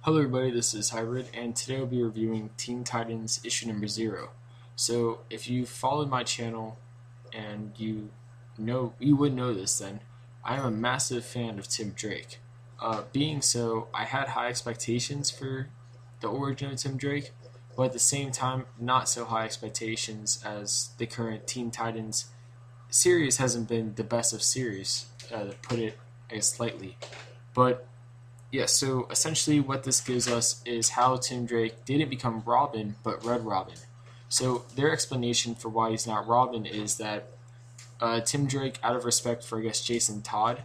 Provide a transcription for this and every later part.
Hello everybody, this is Hybrid, and today we'll be reviewing Teen Titans issue number 0. So, if you followed my channel, and you would know this then, I am a massive fan of Tim Drake. Being so, I had high expectations for the origin of Tim Drake, but at the same time, not so high expectations as the current Teen Titans series hasn't been the best of series, to put it, I guess, lightly. But yeah, so essentially what this gives us is how Tim Drake didn't become Robin, but Red Robin. So their explanation for why he's not Robin is that Tim Drake, out of respect for, I guess, Jason Todd,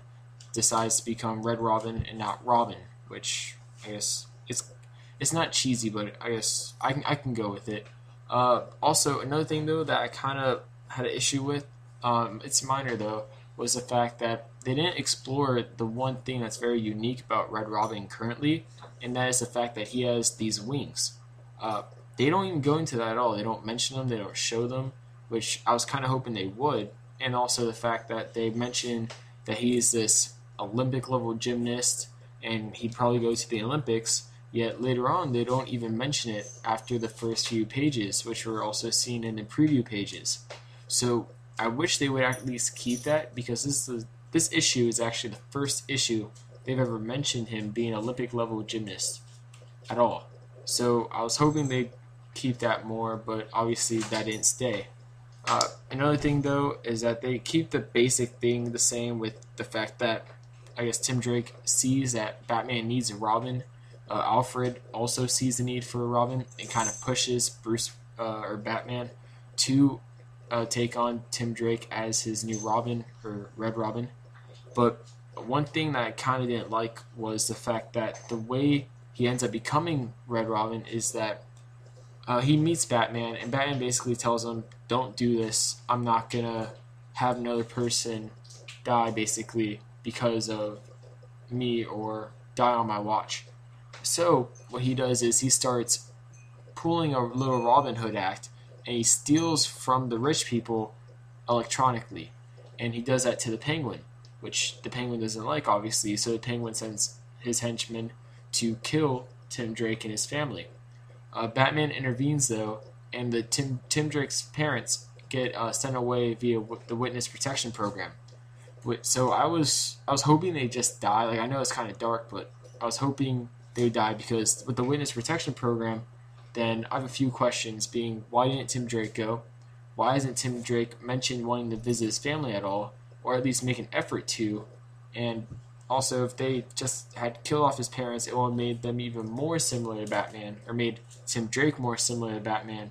decides to become Red Robin and not Robin, which I guess it's not cheesy, but I guess I can go with it. Also, another thing though that I kind of had an issue with, it's minor though, was the fact that they didn't explore the one thing that's very unique about Red Robin currently, and that is the fact that he has these wings. They don't even go into that at all. They don't mention them, they don't show them, which I was kind of hoping they would. And also the fact that they mention that he is this Olympic level gymnast and he'd probably go to the Olympics, yet later on they don't even mention it after the first few pages, which were also seen in the preview pages. So I wish they would at least keep that, because this issue is actually the first issue they've ever mentioned him being an Olympic level gymnast at all. So I was hoping they'd keep that more, but obviously that didn't stay. Another thing though is that they keep the basic thing the same, with the fact that I guess Tim Drake sees that Batman needs a Robin. Alfred also sees the need for a Robin and kind of pushes Bruce or Batman to take on Tim Drake as his new Robin, or Red Robin. But one thing that I kind of didn't like was the fact that the way he ends up becoming Red Robin is that he meets Batman, and Batman basically tells him, "Don't do this. I'm not gonna have another person die basically because of me, or die on my watch." So what he does is he starts pulling a little Robin Hood act, and he steals from the rich people electronically, and he does that to the Penguin, which the Penguin doesn't like, obviously. So the Penguin sends his henchmen to kill Tim Drake and his family. Batman intervenes though, and the Tim Drake's parents get sent away via the Witness Protection Program. So I was hoping they just die. Like, I know it's kind of dark, but I was hoping they would die, because with the Witness Protection Program, then I have a few questions, being, why didn't Tim Drake go? Why hasn't Tim Drake mentioned wanting to visit his family at all, or at least make an effort to? And also, if they just had killed off his parents, it would have made them even more similar to Batman, or made Tim Drake more similar to Batman,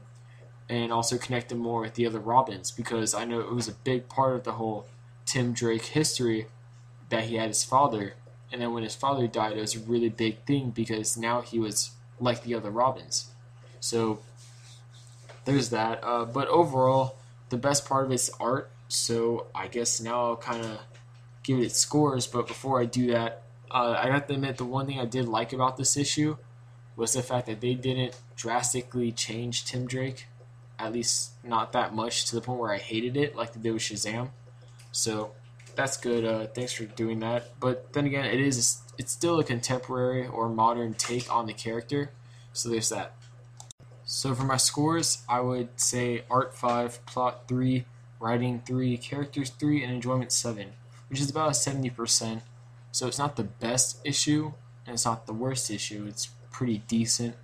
and also connect him more with the other Robins, because I know it was a big part of the whole Tim Drake history that he had his father, and then when his father died, it was a really big thing, because now he was like the other Robins. So there's that. But overall, the best part of it's art. So I guess now I'll kind of give it its scores. But before I do that, I have to admit the one thing I did like about this issue was the fact that they didn't drastically change Tim Drake. At least not that much, to the point where I hated it, like they did with Shazam. So that's good. Thanks for doing that. But then again, it's still a contemporary or modern take on the character. So there's that. So for my scores, I would say art 5, plot 3, writing 3, characters 3, and enjoyment 7, which is about a 70%. So it's not the best issue, and it's not the worst issue. It's pretty decent.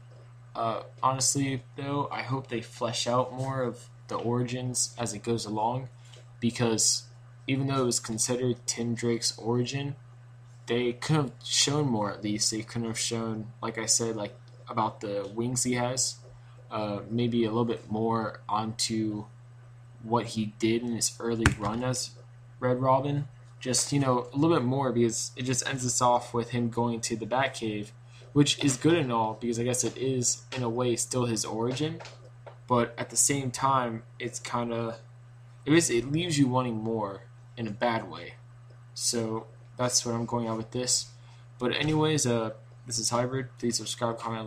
Honestly, though, I hope they flesh out more of the origins as it goes along, because even though it was considered Tim Drake's origin, they could have shown more at least. They could have shown, like I said, like about the wings he has. Maybe a little bit more onto what he did in his early run as Red Robin. Just, a little bit more, because it just ends us off with him going to the Batcave, which is good and all, because I guess it is, in a way, still his origin. But at the same time, it's kind of, it leaves you wanting more in a bad way. So that's what I'm going on with this. But anyways, this is Hybrid. Please subscribe, comment, like.